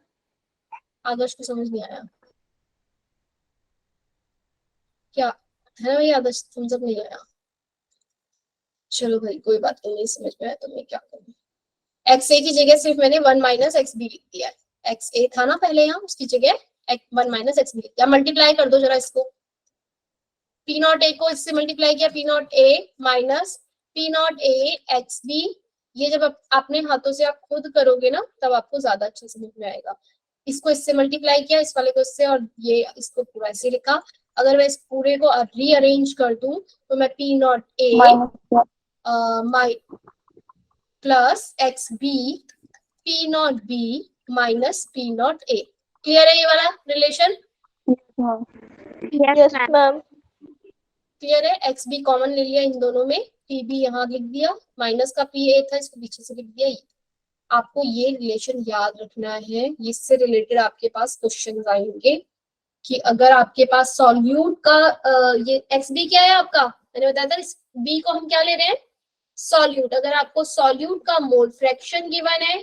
आदर्श को समझ नहीं आया क्या? है ना भाई, आदर्श थम्स अप नहीं आया। चलो भाई कोई बात नहीं समझ में आया तो मैं क्या करूँ। एक्स ए की जगह सिर्फ मैंने 1 माइनस एक्स बी लिख दिया है। एक्स ए था ना पहले यहाँ, उसकी जगह 1 माइनस एक्स बी लिख दिया। मल्टीप्लाई कर दो जरा इसको, पी नॉट ए को इससे मल्टीप्लाई किया, P naught A minus P naught A X B. ये जब अपने हाथों से आप खुद करोगे ना तब आपको ज्यादा अच्छे समझ में आएगा। इसको इससे मल्टीप्लाई किया, इस वाले को इससे, और ये इसको पूरा ऐसे लिखा। अगर मैं इस पूरे को रीअरेंज कर दूं तो मैं P naught A my plus X B P naught B minus P naught A. Clear है ये वाला रिलेशन? Yes ma'am. क्लियर है? एक्स बी कॉमन ले लिया इन दोनों में, पी बी यहाँ लिख दिया, माइनस का पी ए था इसको पीछे से लिख दिया। ये आपको ये रिलेशन याद रखना है, इससे रिलेटेड आपके पास क्वेश्चन आएंगे कि अगर आपके पास सॉल्यूट का ये एक्स बी क्या है आपका, मैंने बताया था इस बी को हम क्या ले रहे हैं, सॉल्यूट। अगर आपको सॉल्यूट का मोल फ्रैक्शन गिवन है,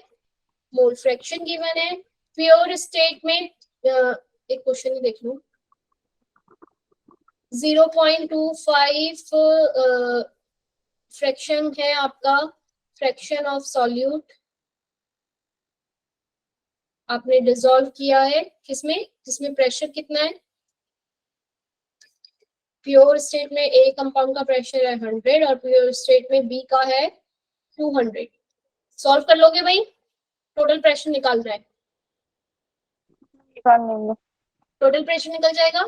मोल फ्रैक्शन गिवन है प्योर स्टेट में, एक क्वेश्चन ही देख लो, 0.25 फ्रैक्शन है आपका, फ्रैक्शन ऑफ सॉल्यूट आपने डिसॉल्व किया है किसमें, जिसमें प्रेशर कितना है, प्योर स्टेट में ए कंपाउंड का प्रेशर है 100 और प्योर स्टेट में बी का है 200। सॉल्व कर लोगे भाई? टोटल प्रेशर निकालना है, टोटल प्रेशर निकल जाएगा।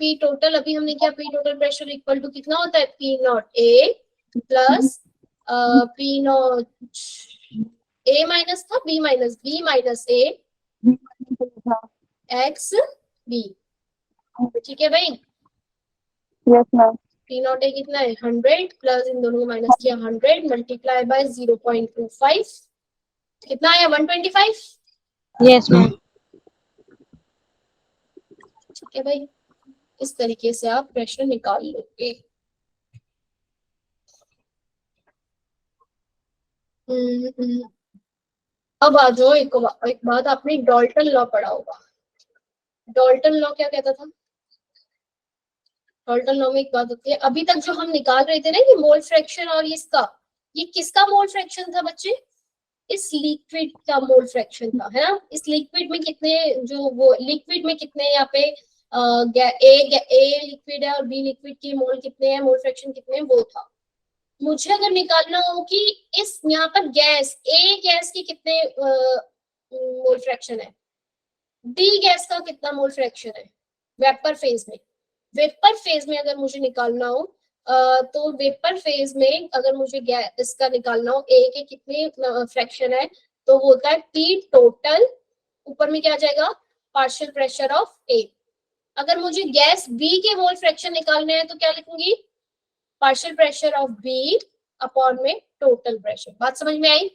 पी टोटल अभी हमने क्या, P total pressure equal to कितना होता है, P naught A plus P naught A minus था B minus A X B. ठीक है भाई? Yes ma'am. P naught A कितना है 100 प्लस इन दोनों को माइनस किया 100 मल्टीप्लाई बाय 0.25 कितना आया 125। Yes ma'am. ठीक है भाई, इस तरीके से आप प्रेशर निकाल लोगे। अब आ जाओ एक बात, आपने डॉल्टन लॉ पढ़ा होगा। डॉल्टन लॉ क्या कहता था? डॉल्टन लॉ में एक बात होती है, अभी तक जो हम निकाल रहे थे ना ये मोल फ्रैक्शन और इसका, ये किसका मोल फ्रैक्शन था बच्चे? इस लिक्विड का मोल फ्रैक्शन था, है ना। इस लिक्विड में कितने, जो वो लिक्विड में कितने यहाँ पे ए लिक्विड है और बी लिक्विड के मोल कितने हैं, मोल फ्रैक्शन कितने हैं, वो था। मुझे अगर निकालना हो कि इस यहाँ पर गैस ए गैस के कितने मोल फ्रैक्शन है, डी गैस का कितना मोल फ्रैक्शन है वेपर फेज में, वेपर फेज में अगर मुझे निकालना हो तो वेपर फेज में अगर मुझे इसका निकालना हो ए के कितने फ्रैक्शन है तो वो होता है पी टोटल, ऊपर में क्या आ जाएगा पार्शियल प्रेशर ऑफ ए। अगर मुझे गैस बी के मोल फ्रैक्शन निकालने हैं तो क्या लिखूंगी, partial pressure of B upon में टोटल प्रेशर। बात समझ में आई?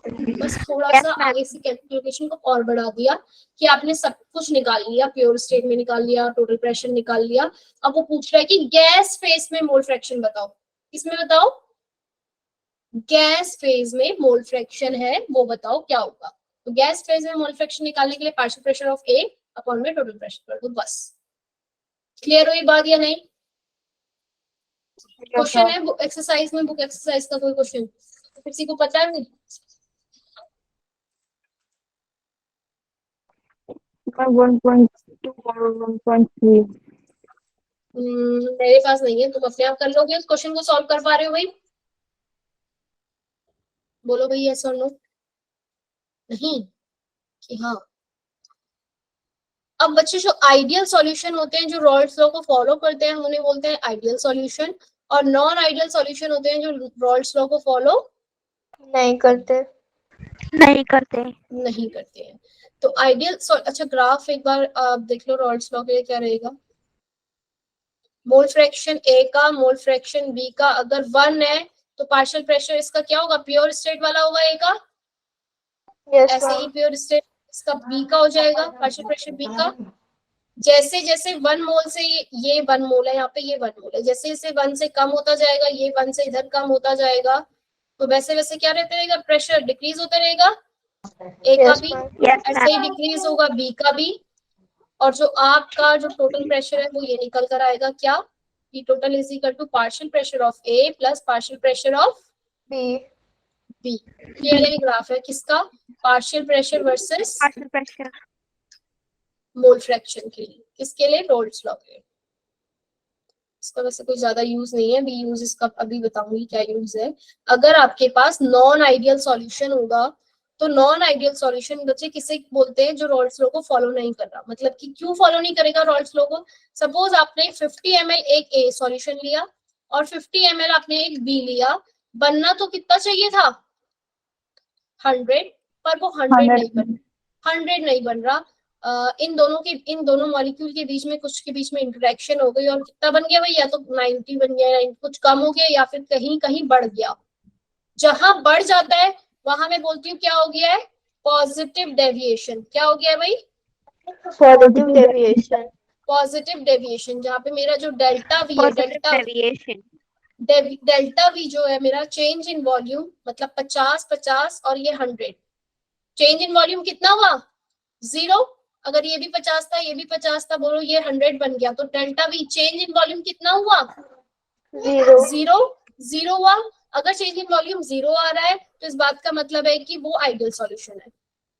बस थोड़ा सा आगे से कैलकुलेशन को और बढ़ा दिया कि आपने सब कुछ निकाल लिया, प्योर स्टेट में निकाल लिया, टोटल प्रेशर निकाल लिया। अब वो पूछ रहा है कि गैस फेज में मोल फ्रैक्शन बताओ, किसमें बताओ, गैस फेज में मोल फ्रैक्शन है वो बताओ क्या होगा। तो गैस फेज में मोल फ्रैक्शन निकालने के लिए partial pressure of A upon में टोटल प्रेशर कर दो, बस। क्लियर हुई बात या नहीं? क्वेश्चन है एक्सरसाइज में, बुक एक्सरसाइज का कोई क्वेश्चन किसी को पता है? 1.2 और 1.3 मेरे पास नहीं है, तुम अपने आप कर लोगे। उस क्वेश्चन को सॉल्व कर पा रहे हो भाई? बोलो भाई यस और नो। नहीं कि हाँ। अब बच्चे जो आइडियल सॉल्यूशन होते हैं, जो रॉल्स लॉ को फॉलो करते हैं, हम उन्हें बोलते हैं आइडियल सॉल्यूशन, और नॉन आइडियल सॉल्यूशन होते हैं जो रॉल्स लॉ को फॉलो नहीं करते नहीं करते हैं। तो आइडियल, अच्छा ग्राफ एक बार आप देख लो रॉल्स लॉ के लिए क्या रहेगा। मोल फ्रैक्शन ए का मोल फ्रैक्शन बी का अगर 1 है तो पार्शियल प्रेशर इसका क्या होगा, प्योर स्टेट वाला होगा ए का, ऐसे ही प्योर स्टेट इसका बी का हो जाएगा, पार्शियल प्रेशर बी का। जैसे जैसे 1 मोल से ये 1 मोल है, यहाँ पे ये 1 मोल है, जैसे जैसे 1 से कम होता जाएगा, ये 1 से इधर कम होता जाएगा, तो वैसे वैसे क्या रहता रहेगा, प्रेशर डिक्रीज होता रहेगा ए का भी, ऐसे ही डिक्रीज होगा बी का भी, और जो आपका जो टोटल प्रेशर है वो ये निकल कर आएगा क्या, P total is equal to partial pressure of A plus partial pressure of B. B. ये वाला ग्राफ है किसका, partial pressure versus Partial pressure. Mole fraction के लिए, किसके लिए, रोल्स लॉ के लिए। इसका वैसे कोई ज्यादा यूज नहीं है, भी यूज इसका अभी बताऊंगी क्या यूज है। अगर आपके पास नॉन आइडियल सॉल्यूशन होगा तो नॉन आइडियल सॉल्यूशन बच्चे किसे बोलते हैं, जो रॉल्स लॉ को फॉलो नहीं कर रहा। मतलब कि क्यों फॉलो नहीं करेगा रॉल्स लॉ को, सपोज आपने 50 ml एक A सॉल्यूशन लिया और 50 ml आपने एक B लिया, बनना तो कितना चाहिए था 100, पर वो 100 नहीं बन रहा। इन दोनों मॉलिक्यूल के बीच में कुछ के बीच में इंटरेक्शन हो गई और कितना बन गया भाई, या तो 90 बन गया या कुछ कम हो गया या फिर कहीं कहीं बढ़ गया। जहां बढ़ जाता है वहां मैं बोलती हूँ क्या हो गया है, पॉजिटिव डेविएशन। क्या हो गया है भाई, Positive deviation. Positive deviation. जहाँ पे मेरा जो डेल्टा वी है, Deviation. डेल्टा वी जो है मेरा चेंज इन वॉल्यूम, मतलब 50 और ये 100, चेंज इन वॉल्यूम कितना हुआ 0। अगर ये भी 50 था ये भी 50 था, बोलो ये 100 बन गया, तो delta we change in volume कितना हुआ 0 हुआ। अगर चेंज इन वॉल्यूम 0 आ रहा है तो इस बात का मतलब है कि वो आइडियल सॉल्यूशन है।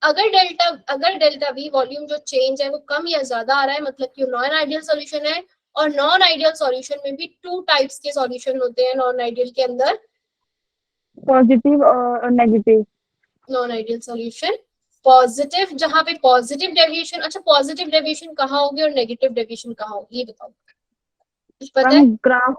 अगर डेल्टा वी वॉल्यूम जो चेंज है वो कम या ज्यादा आ रहा है, मतलब कि नॉन आइडियल सॉल्यूशन है। और नॉन आइडियल सॉल्यूशन में भी 2 टाइप्स के सॉल्यूशन होते हैं नॉन आइडियल के अंदर, पॉजिटिव और negative. Non ideal solution positive, जहां पे पॉजिटिव डेविएशन, अच्छा पॉजिटिव डेविएशन कहाँ होगी और नेगेटिव डेविएशन कहाँ होगी ये बताओ, कुछ पता है। ग्राफ